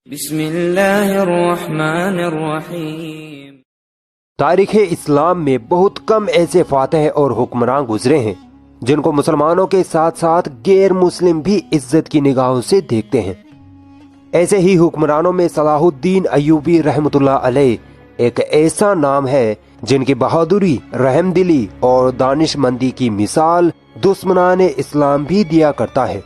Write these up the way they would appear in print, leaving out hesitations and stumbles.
بسم اللہ الرحمن الرحیم۔ تاریخ اسلام میں بہت کم ایسے فاتح اور حکمران گزرے ہیں جن کو مسلمانوں کے ساتھ ساتھ غیر مسلم بھی عزت کی نگاہوں سے دیکھتے ہیں۔ ایسے ہی حکمرانوں میں صلاح الدین ایوبی رحمۃ اللہ علیہ ایک ایسا نام ہے جن کی بہادری، رحم دلی اور دانش مندی کی مثال دشمنان اسلام بھی دیا کرتا ہے۔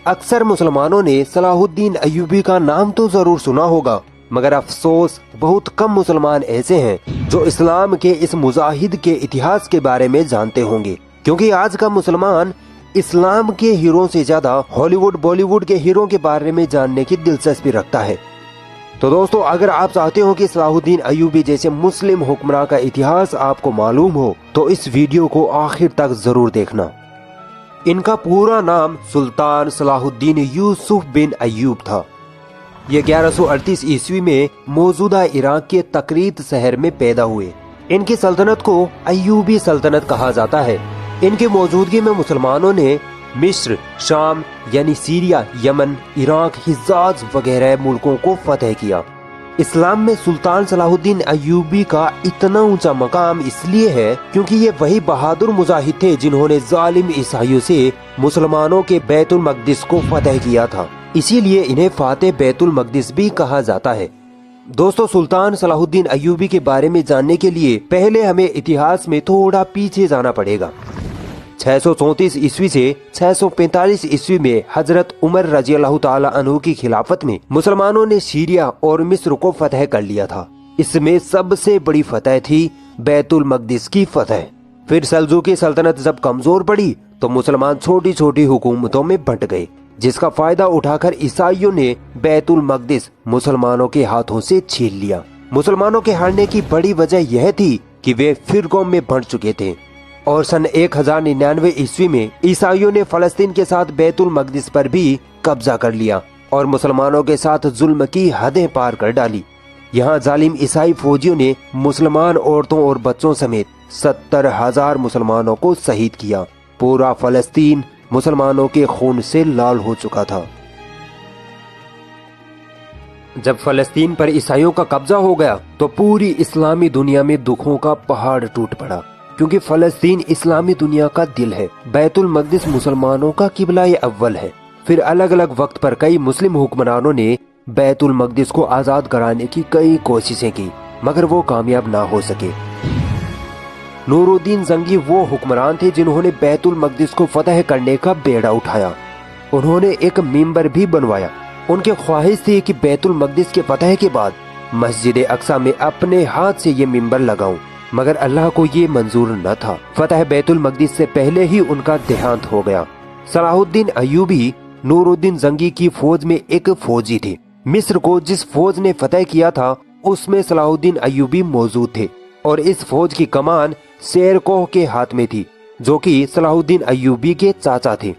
اکثر مسلمانوں نے صلاح الدین ایوبی کا نام تو ضرور سنا ہوگا، مگر افسوس بہت کم مسلمان ایسے ہیں جو اسلام کے اس مجاہد کے اتہاس کے بارے میں جانتے ہوں گے، کیونکہ آج کا مسلمان اسلام کے ہیروں سے زیادہ ہالی ووڈ بالی ووڈ کے ہیروں کے بارے میں جاننے کی دلچسپی رکھتا ہے۔ تو دوستو، اگر آپ چاہتے ہو کہ صلاح الدین ایوبی جیسے مسلم حکمراں کا اتہاس آپ کو معلوم ہو تو اس ویڈیو کو آخر تک ضرور دیکھنا۔ ان کا پورا نام سلطان صلاح الدین یوسف بن ایوب تھا۔ یہ 1138 عیسوی میں موجودہ عراق کے تقریت شہر میں پیدا ہوئے۔ ان کی سلطنت کو ایوبی سلطنت کہا جاتا ہے۔ ان کی موجودگی میں مسلمانوں نے مصر، شام یعنی سیریا، یمن، عراق، حجاز وغیرہ ملکوں کو فتح کیا۔ اسلام میں سلطان صلاح الدین ایوبی کا اتنا اونچا مقام اس لیے ہے کیونکہ یہ وہی بہادر مجاہد تھے جنہوں نے ظالم عیسائیوں سے مسلمانوں کے بیت المقدس کو فتح کیا تھا، اسی لیے انہیں فاتح بیت المقدس بھی کہا جاتا ہے۔ دوستو، سلطان صلاح الدین ایوبی کے بارے میں جاننے کے لیے پہلے ہمیں اتہاس میں تھوڑا پیچھے جانا پڑے گا۔ 634 عیسوی سے 645 عیسوی میں حضرت عمر رضی اللہ تعالی عنہ کی خلافت میں مسلمانوں نے سیریا اور مصر کو فتح کر لیا تھا۔ اس میں سب سے بڑی فتح تھی بیت المقدس کی فتح۔ پھر سلجوقی سلطنت جب کمزور پڑی تو مسلمان چھوٹی چھوٹی حکومتوں میں بٹ گئے، جس کا فائدہ اٹھا کر عیسائیوں نے بیت المقدس مسلمانوں کے ہاتھوں سے چھین لیا۔ مسلمانوں کے ہارنے کی بڑی وجہ یہ تھی کہ وہ فرقوں میں بٹ چکے تھے، اور سن 1099 عیسوی میں عیسائیوں نے فلسطین کے ساتھ بیت المقدس پر بھی قبضہ کر لیا اور مسلمانوں کے ساتھ ظلم کی حدیں پار کر ڈالی۔ یہاں ظالم عیسائی فوجیوں نے مسلمان عورتوں اور بچوں سمیت 70,000 مسلمانوں کو شہید کیا۔ پورا فلسطین مسلمانوں کے خون سے لال ہو چکا تھا۔ جب فلسطین پر عیسائیوں کا قبضہ ہو گیا تو پوری اسلامی دنیا میں دکھوں کا پہاڑ ٹوٹ پڑا، کیونکہ فلسطین اسلامی دنیا کا دل ہے، بیت المقدس مسلمانوں کا قبلہ اول ہے۔ پھر الگ الگ وقت پر کئی مسلم حکمرانوں نے بیت المقدس کو آزاد کرانے کی کئی کوششیں کی، مگر وہ کامیاب نہ ہو سکے۔ نور الدین زنگی وہ حکمران تھے جنہوں نے بیت المقدس کو فتح کرنے کا بیڑا اٹھایا۔ انہوں نے ایک منبر بھی بنوایا۔ ان کی خواہش تھی کہ بیت المقدس کے فتح کے بعد مسجد اقصی میں اپنے ہاتھ سے یہ منبر لگاؤں، مگر اللہ کو یہ منظور نہ تھا۔ فتح بیت المقدس سے پہلے ہی ان کا دیہانت ہو گیا۔ صلاح الدین ایوبی نور الدین زنگی کی فوج میں ایک فوجی تھے۔ مصر کو جس فوج نے فتح کیا تھا اس میں صلاح الدین ایوبی موجود تھے، اور اس فوج کی کمان شیر کوہ کے ہاتھ میں تھی، جو کہ صلاح الدین ایوبی کے چاچا تھے۔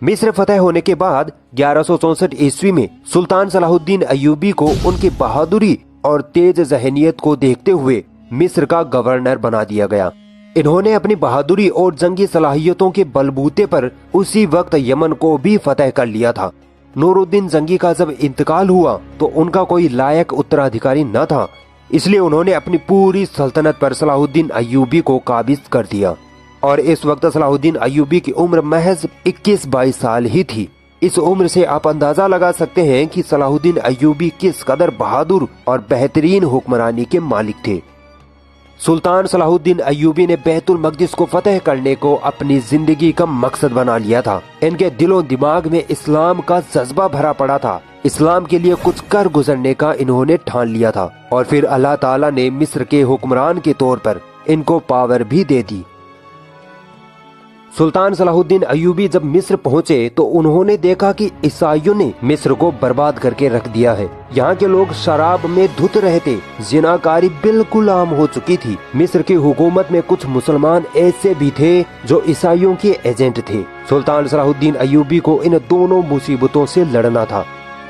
مصر فتح ہونے کے بعد 1164 عیسوی میں سلطان صلاح الدین ایوبی کو ان کی بہادری اور تیز ذہنیت کو دیکھتے ہوئے مصر کا گورنر بنا دیا گیا۔ انہوں نے اپنی بہادری اور جنگی صلاحیتوں کے بلبوتے پر اسی وقت یمن کو بھی فتح کر لیا تھا۔ نور الدین زنگی کا جب انتقال ہوا تو ان کا کوئی لائق اترادھیکاری نہ تھا، اس لیے انہوں نے اپنی پوری سلطنت پر صلاح الدین ایوبی کو قابض کر دیا، اور اس وقت صلاح الدین ایوبی کی عمر محض 21-22 سال ہی تھی۔ اس عمر سے آپ اندازہ لگا سکتے ہیں کہ صلاح الدین ایوبی کس قدر بہادر اور بہترین حکمرانی کے مالک تھے۔ سلطان صلاح الدین ایوبی نے بیت المقدس کو فتح کرنے کو اپنی زندگی کا مقصد بنا لیا تھا۔ ان کے دل و دماغ میں اسلام کا جذبہ بھرا پڑا تھا۔ اسلام کے لیے کچھ کر گزرنے کا انہوں نے ٹھان لیا تھا، اور پھر اللہ تعالیٰ نے مصر کے حکمران کے طور پر ان کو پاور بھی دے دی۔ سلطان صلاح الدین ایوبی جب مصر پہنچے تو انہوں نے دیکھا کہ عیسائیوں نے مصر کو برباد کر کے رکھ دیا ہے۔ یہاں کے لوگ شراب میں دھت رہے تھے، زناکاری بالکل عام ہو چکی تھی۔ مصر کی حکومت میں کچھ مسلمان ایسے بھی تھے جو عیسائیوں کے ایجنٹ تھے۔ سلطان صلاح الدین ایوبی کو ان دونوں مصیبتوں سے لڑنا تھا۔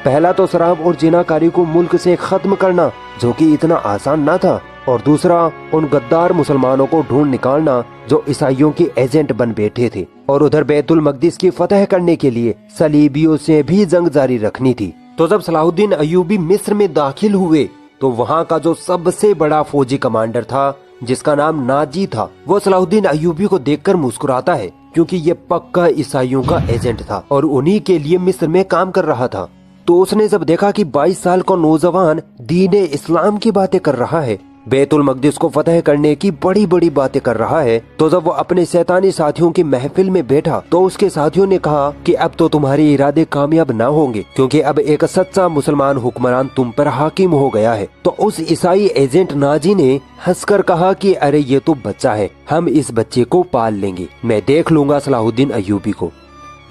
پہلا تو شراب اور زناکاری کو ملک سے ختم کرنا، جو کہ اتنا آسان نہ تھا، اور دوسرا ان غدار مسلمانوں کو ڈھونڈ نکالنا جو عیسائیوں کے ایجنٹ بن بیٹھے تھے، اور ادھر بیت المقدس کی فتح کرنے کے لیے صلیبیوں سے بھی جنگ جاری رکھنی تھی۔ तो जब सलाहुद्दीन अय्यूबी मिस्र में दाखिल हुए तो वहाँ का जो सबसे बड़ा फौजी कमांडर था, जिसका नाम नाजी था, वो सलाहुद्दीन अय्यूबी को देखकर मुस्कुराता है, क्योंकि ये पक्का ईसाइयों का एजेंट था और उन्हीं के लिए मिस्र में काम कर रहा था। तो उसने जब देखा कि 22 साल का नौजवान दीन इस्लाम की बातें कर रहा है, बैतुल मकदिस को फतह करने की बड़ी बड़ी बातें कर रहा है, तो जब वो अपने शैतानी साथियों की महफिल में बैठा तो उसके साथियों ने कहा कि अब तो तुम्हारे इरादे कामयाब ना होंगे, क्योंकि अब एक सच्चा मुसलमान हुक्मरान तुम पर हाकिम हो गया है। तो उस ईसाई एजेंट नाजी ने हंसकर कहा कि अरे ये तो बच्चा है, हम इस बच्चे को पाल लेंगे, मैं देख लूंगा सलाहुद्दीन अय्यूबी को।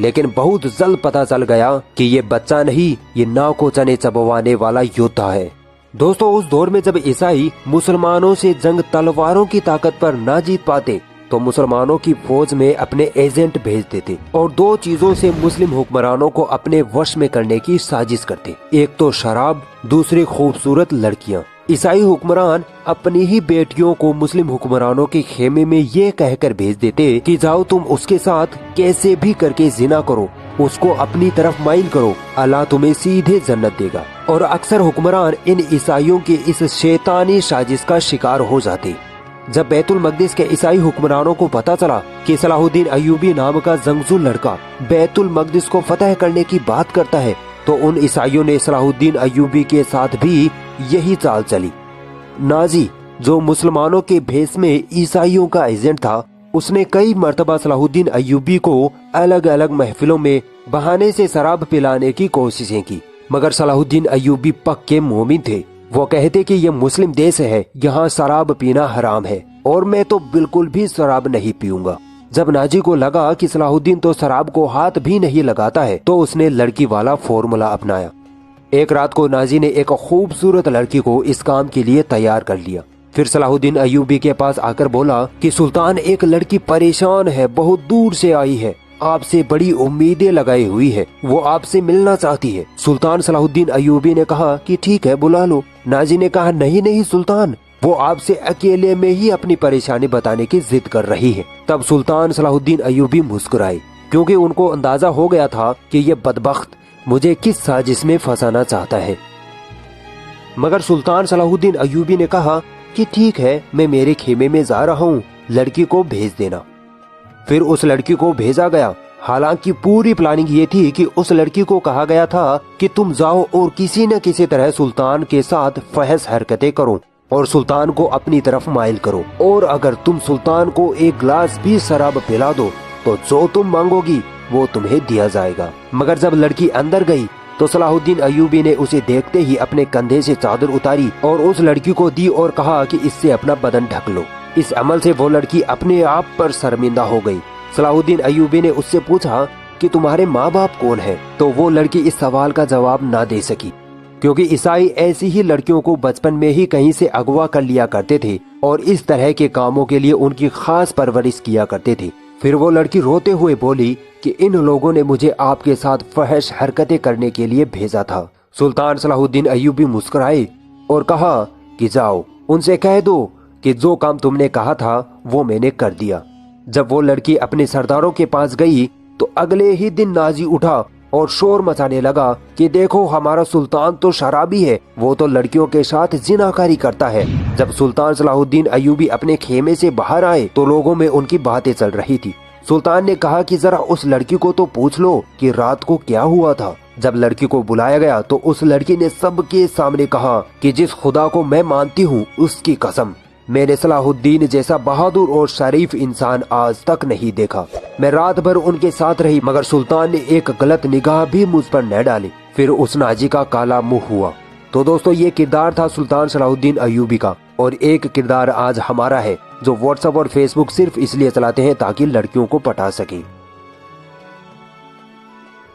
लेकिन बहुत जल्द पता चल गया कि ये बच्चा नहीं, ये नाव को चने चबवाने वाला योद्धा है। दोस्तों, उस दौर में जब ईसाई मुसलमानों से जंग तलवारों की ताकत पर ना जीत पाते तो मुसलमानों की फौज में अपने एजेंट भेज देते और दो चीजों से मुस्लिम हुक्मरानों को अपने वश में करने की साजिश करते, एक तो शराब, दूसरी खूबसूरत लड़कियां। ईसाई हुक्मरान अपनी ही बेटियों को मुस्लिम हुक्मरानों के खेमे में ये कहकर भेज देते कि जाओ तुम उसके साथ कैसे भी करके जिना करो, उसको अपनी तरफ माइल करो, अल्लाह तुम्हें सीधे जन्नत देगा। और अक्सर हुक्मरान इन ईसाइयों की इस शैतानी साजिश का शिकार हो जाते। जब बैतुल मकदिस के ईसाई हुक्मरानों को पता चला कि सलाहुद्दीन अय्यूबी नाम का जंगजू लड़का बैतुल मकदिस को फतह करने की बात करता है, तो उन ईसाइयों ने सलाहुद्दीन अय्यूबी के साथ भी यही चाल चली। नाजी, जो मुसलमानों के भेष में ईसाइयों का एजेंट था, उसने कई मर्तबा सलाहुद्दीन अय्यूबी को अलग अलग महफिलों में बहाने से शराब पिलाने की कोशिशें की, मगर सलाहुद्दीन अय्यूबी पक्के मोमिन थे। वो कहते कि ये मुस्लिम देश है, यहाँ शराब पीना हराम है और मैं तो बिल्कुल भी शराब नहीं पीऊंगा। जब नाजी को लगा कि सलाहुद्दीन तो शराब को हाथ भी नहीं लगाता है, तो उसने लड़की वाला फॉर्मूला अपनाया। एक रात को नाजी ने एक खूबसूरत लड़की को इस काम के लिए तैयार कर लिया। फिर सलाहुद्दीन अय्यूबी के पास आकर बोला कि सुल्तान, एक लड़की परेशान है, बहुत दूर से आई है, आपसे बड़ी उम्मीदें लगाई हुई है, वो आपसे मिलना चाहती है। सुल्तान सलाहुद्दीन अय्यूबी ने कहा कि ठीक है, बुला लो। नाजी ने कहा नहीं नहीं सुल्तान, वो आपसे अकेले में ही अपनी परेशानी बताने की जिद कर रही है। तब सुल्तान सलाहुद्दीन अय्यूबी मुस्कुराए, क्योंकि उनको अंदाजा हो गया था कि ये बदबख्त मुझे किस साजिश में फंसाना चाहता है। मगर सुल्तान सलाहुद्दीन अय्यूबी ने कहा कि ठीक है, मैं मेरे खेमे में जा रहा हूँ, लड़की को भेज देना। फिर उस लड़की को भेजा गया। हालांकि पूरी प्लानिंग ये थी कि उस लड़की को कहा गया था कि तुम जाओ और किसी न किसी तरह सुल्तान के साथ फहश हरकतें करो और सुल्तान को अपनी तरफ माइल करो, और अगर तुम सुल्तान को एक गिलास भी शराब पिला दो तो जो तुम मांगोगी वो तुम्हें दिया जाएगा। मगर जब लड़की अंदर गई तो सलाहुद्दीन अय्यूबी ने उसे देखते ही अपने कंधे से चादर उतारी और उस लड़की को दी और कहा कि इससे अपना बदन ढक लो। इस अमल से वो लड़की अपने आप पर शर्मिंदा हो गई। सलाहुद्दीन अय्यूबी ने उससे पूछा कि तुम्हारे माँ बाप कौन है, तो वो लड़की इस सवाल का जवाब ना दे सकी, क्योंकि ईसाई ऐसी ही लड़कियों को बचपन में ही कहीं से अगवा कर लिया करते थे और इस तरह के कामों के लिए उनकी खास परवरिश किया करते थे। फिर वो लड़की रोते हुए बोली कि इन लोगों ने मुझे आपके साथ फहश हरकतें करने के लिए भेजा था। सुल्तान सलाहुद्दीन अय्यूबी मुस्कुराए और कहा कि जाओ, उनसे कह दो कि जो काम तुमने कहा था वो मैंने कर दिया। जब वो लड़की अपने सरदारों के पास गई तो अगले ही दिन नाजी उठा और शोर मचाने लगा कि देखो, हमारा सुल्तान तो शराबी है, वो तो लड़कियों के साथ जिनाकारी करता है। जब सुल्तान सलाहुद्दीन अय्यूबी अपने खेमे से बाहर आए तो लोगों में उनकी बातें चल रही थी। सुल्तान ने कहा कि जरा उस लड़की को तो पूछ लो कि रात को क्या हुआ था। जब लड़की को बुलाया गया तो उस लड़की ने सबके सामने कहा कि जिस खुदा को मैं मानती हूँ उसकी कसम, मैंने सलाहुद्दीन जैसा बहादुर और शरीफ इंसान आज तक नहीं देखा। मैं रात भर उनके साथ रही, मगर सुल्तान ने एक गलत निगाह भी मुझ पर न डाली। फिर उस नाजी का काला मुंह हुआ। तो दोस्तों, ये किरदार था सुल्तान सलाहुद्दीन अय्यूबी का, और एक किरदार आज हमारा है जो व्हाट्सएप और फेसबुक सिर्फ इसलिए चलाते हैं ताकि लड़कियों को पटा सके।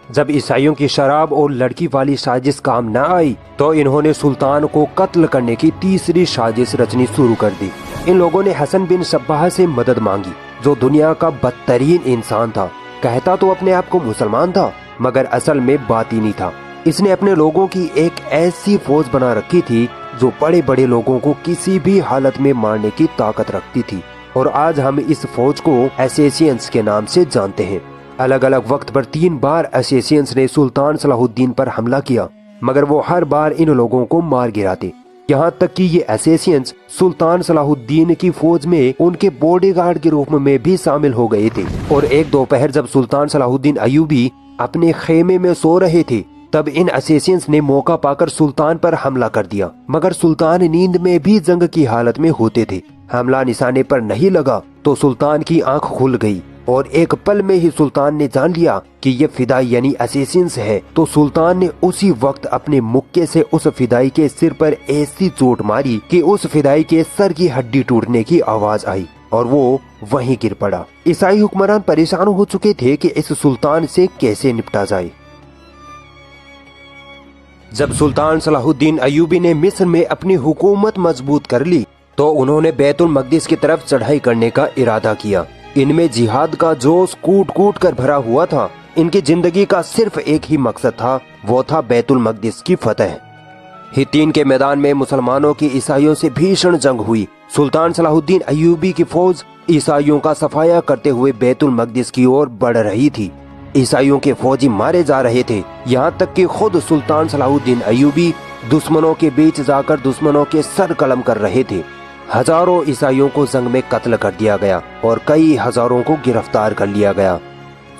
जब ईसाइयों की शराब और लड़की वाली साजिश काम न आई तो इन्होंने सुल्तान को कत्ल करने की तीसरी साजिश रचनी शुरू कर दी। इन लोगों ने हसन बिन सब्बाह से मदद मांगी, जो दुनिया का बदतरीन इंसान था। कहता तो अपने आप को मुसलमान था, मगर असल में बातिनी था। इसने अपने लोगों की एक ऐसी फौज बना रखी थी जो बड़े बड़े लोगों को किसी भी हालत में मारने की ताकत रखती थी, और आज हम इस फौज को एसेसियंस के नाम से जानते हैं। अलग अलग वक्त पर 3 बार एसेसियंस ने सुल्तान सलाहुद्दीन पर हमला किया, मगर वो हर बार इन लोगों को मार गिराते। यहाँ तक कि ये असैसिन्स सुल्तान सलाहुद्दीन की फौज में उनके बॉडीगार्ड के रूप में भी शामिल हो गए थे। और एक दोपहर जब सुल्तान सलाहुद्दीन अय्यूबी अपने खेमे में सो रहे थे, तब इन असैसिन्स ने मौका पाकर सुल्तान पर हमला कर दिया। मगर सुल्तान नींद में भी जंग की हालत में होते थे। हमला निशाने पर नहीं लगा तो सुल्तान की आंख खुल गई और एक पल में ही सुल्तान ने जान लिया कि ये फिदाई यानी असैसिन्स है। तो सुल्तान ने उसी वक्त अपने मुक्के से उस फिदाई के सिर पर ऐसी चोट मारी कि उस फिदाई के सर की हड्डी टूटने की आवाज आई और वो वहीं गिर पड़ा। ईसाई हुक्मरान परेशान हो चुके थे कि इस सुल्तान से कैसे निपटा जाए। जब सुल्तान सलाहुद्दीन अय्यूबी ने मिस्र में अपनी हुकूमत मजबूत कर ली तो उन्होंने बैतुल मकदिस की तरफ चढ़ाई करने का इरादा किया। इनमें जिहाद का जोश कूट कूट कर भरा हुआ था। इनकी जिंदगी का सिर्फ एक ही मकसद था, वो था बैतुल मकदिस की फतह। हित्तीन के मैदान में मुसलमानों की ईसाइयों से भीषण जंग हुई। सुल्तान सलाहुद्दीन अय्यूबी की फौज ईसाइयों का सफाया करते हुए बैतुल मकदिस की ओर बढ़ रही थी। ईसाइयों के फौजी मारे जा रहे थे, यहाँ तक कि खुद सुल्तान सलाहुद्दीन अय्यूबी दुश्मनों के बीच जाकर दुश्मनों के सर कलम कर रहे थे। हजारों ईसाइयों को जंग में कत्ल कर दिया गया और कई हजारों को गिरफ्तार कर लिया गया।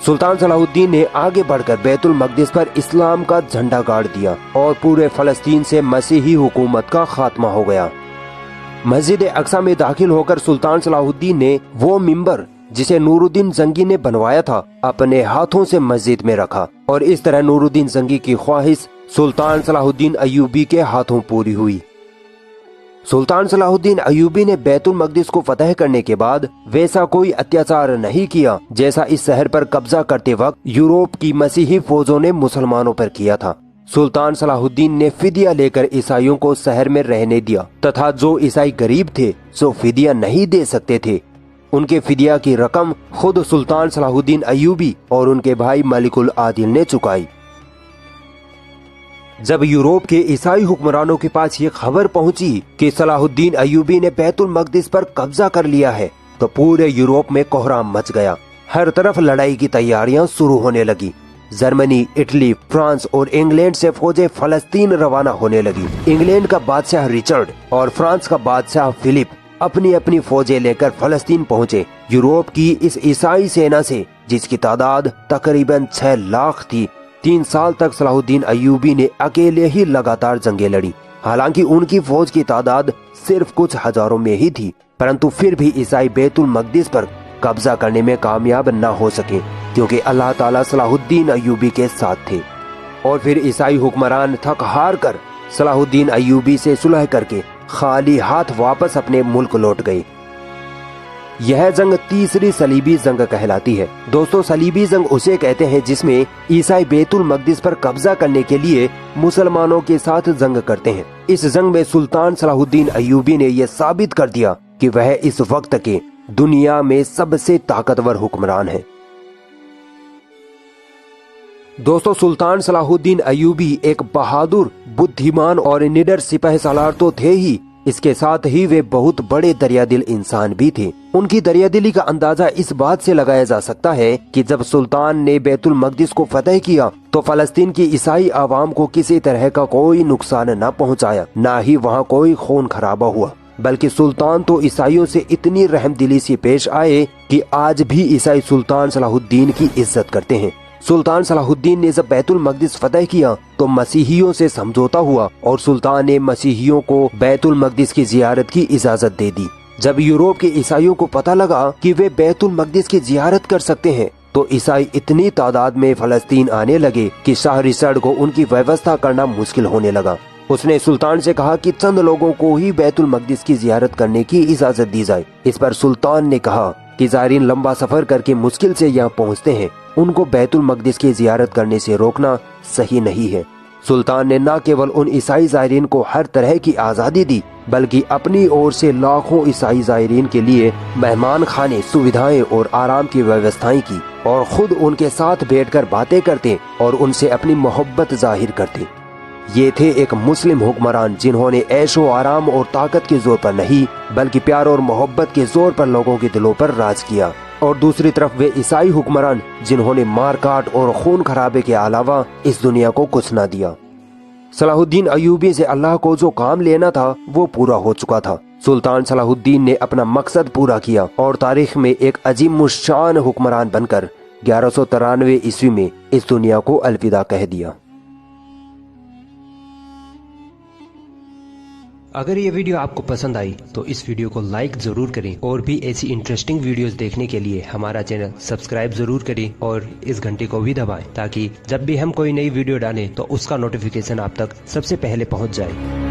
सुल्तान सलाहुद्दीन ने आगे बढ़कर बैतुल मकदिस पर इस्लाम का झंडा गाड़ दिया और पूरे फलस्तीन से मसीही हुकूमत का खात्मा हो गया। मस्जिद अक्सा में दाखिल होकर सुल्तान सलाहुद्दीन ने वो मिंबर जिसे नूरुद्दीन जंगी ने बनवाया था अपने हाथों से मस्जिद में रखा और इस तरह नूरुद्दीन जंगी की ख्वाहिश सुल्तान सलाहुद्दीन अय्यूबी के हाथों पूरी हुई। सुल्तान सलाहुद्दीन अय्यूबी ने बैतुल मकदिस को फतह करने के बाद वैसा कोई अत्याचार नहीं किया जैसा इस शहर पर कब्जा करते वक्त यूरोप की मसीही फौजों ने मुसलमानों पर किया था। सुल्तान सलाहुद्दीन ने फिदिया लेकर ईसाइयों को शहर में रहने दिया तथा जो ईसाई गरीब थे जो फिदिया नहीं दे सकते थे उनके फिदिया की रकम खुद सुल्तान सलाहुद्दीन अय्यूबी और उनके भाई मलिकुल आदिल ने चुकाई। जब यूरोप के ईसाई हुक्मरानों के पास ये खबर पहुंची कि सलाहुद्दीन अय्यूबी ने बैतुल मकदिस पर कब्जा कर लिया है तो पूरे यूरोप में कोहराम मच गया। हर तरफ लड़ाई की तैयारियां शुरू होने लगी। जर्मनी, इटली, फ्रांस और इंग्लैंड से फौजें फलस्तीन रवाना होने लगी। इंग्लैंड का बादशाह रिचर्ड और फ्रांस का बादशाह फिलिप अपनी अपनी फौजें लेकर फलस्तीन पहुंचे। यूरोप की इस ईसाई सेना से जिसकी तादाद तकरीबन 6 लाख थी, 3 साल तक सलाहुद्दीन अय्यूबी ने अकेले ही लगातार जंगें लड़ी। हालांकि उनकी फौज की तादाद सिर्फ कुछ हजारों में ही थी, परंतु फिर भी ईसाई बैतुल मकदिस पर कब्जा करने में कामयाब न हो सके क्योंकि अल्लाह ताला सलाहुद्दीन अय्यूबी के साथ थे। और फिर ईसाई हुक्मरान थक हार कर सलाहुद्दीन अय्यूबी से सुलह करके खाली हाथ वापस अपने मुल्क लौट गए। यह जंग तीसरी सलीबी जंग कहलाती है। दोस्तों, सलीबी जंग उसे कहते हैं जिसमें ईसाई बैतुल मकदिस पर कब्जा करने के लिए मुसलमानों के साथ जंग करते हैं। इस जंग में सुल्तान सलाहुद्दीन अय्यूबी ने यह साबित कर दिया कि वह इस वक्त के दुनिया में सबसे ताकतवर हुक्मरान है। दोस्तों, सुल्तान सलाहुद्दीन अय्यूबी एक बहादुर, बुद्धिमान और निडर सिपाही सालार तो थे ही, इसके साथ ही वे बहुत बड़े दरियादिल इंसान भी थे। उनकी दरियादिली का अंदाजा इस बात से लगाया जा सकता है कि जब सुल्तान ने बैतुल मकदिस को फतह किया तो फलस्तीन की ईसाई आवाम को किसी तरह का कोई नुकसान न पहुंचाया, न ही वहां कोई खून खराबा हुआ, बल्कि सुल्तान तो ईसाइयों से इतनी रहमदिली से पेश आए कि आज भी ईसाई सुल्तान सलाहुद्दीन की इज्जत करते हैं। सुल्तान सलाहुद्दीन ने जब बैतुल मकदिस फतह किया तो मसीहियों से समझौता हुआ और सुल्तान ने मसीहियों को बैतुल मकदिस की जियारत की इजाजत दे दी। जब यूरोप के ईसाइयों को पता लगा कि वे बैतुल मकदिस की जियारत कर सकते हैं तो ईसाई इतनी तादाद में फलस्तीन आने लगे कि शाह रिचर्ड को उनकी व्यवस्था करना मुश्किल होने लगा। उसने सुल्तान से कहा कि चंद लोगों को ही बैतुल मकदिस की जियारत करने की इजाजत दी जाए। इस पर सुल्तान ने कहा कि ज़ायरीन लंबा सफर करके मुश्किल से यहाँ पहुँचते हैं, उनको बैतुल मकदिस की जियारत करने से रोकना सही नहीं है। सुल्तान ने न केवल उन ईसाई ज़ायरीन को हर तरह की आज़ादी दी बल्कि अपनी ओर से लाखों ईसाई ज़ायरीन के लिए मेहमान खाने, सुविधाएं और आराम की व्यवस्थाएं की और खुद उनके साथ बैठकर बातें करते और उनसे अपनी मोहब्बत जाहिर करते। ये थे एक मुस्लिम हुक्मरान जिन्होंने ऐशो आराम और ताकत के जोर पर नहीं बल्कि प्यार और मोहब्बत के जोर पर लोगों के दिलों पर राज किया। और दूसरी तरफ वे ईसाई हुक्मरान जिन्होंने मार काट और खून खराबे के अलावा इस दुनिया को कुछ न दिया। صلاح الدین ایوبی سے اللہ کو جو کام لینا تھا وہ پورا ہو چکا تھا۔ سلطان صلاح الدین نے اپنا مقصد پورا کیا اور تاریخ میں ایک عظیم الشان حکمران بن کر 1193 عیسوی میں اس دنیا کو الوداع کہہ دیا۔ اگر یہ ویڈیو آپ کو پسند آئی تو اس ویڈیو کو لائک ضرور کریں، اور بھی ایسی انٹرسٹنگ ویڈیوز دیکھنے کے لیے ہمارا چینل سبسکرائب ضرور کریں اور اس گھنٹی کو بھی دبائیں، تاکہ جب بھی ہم کوئی نئی ویڈیو ڈالیں تو اس کا نوٹیفیکیشن آپ تک سب سے پہلے پہنچ جائے۔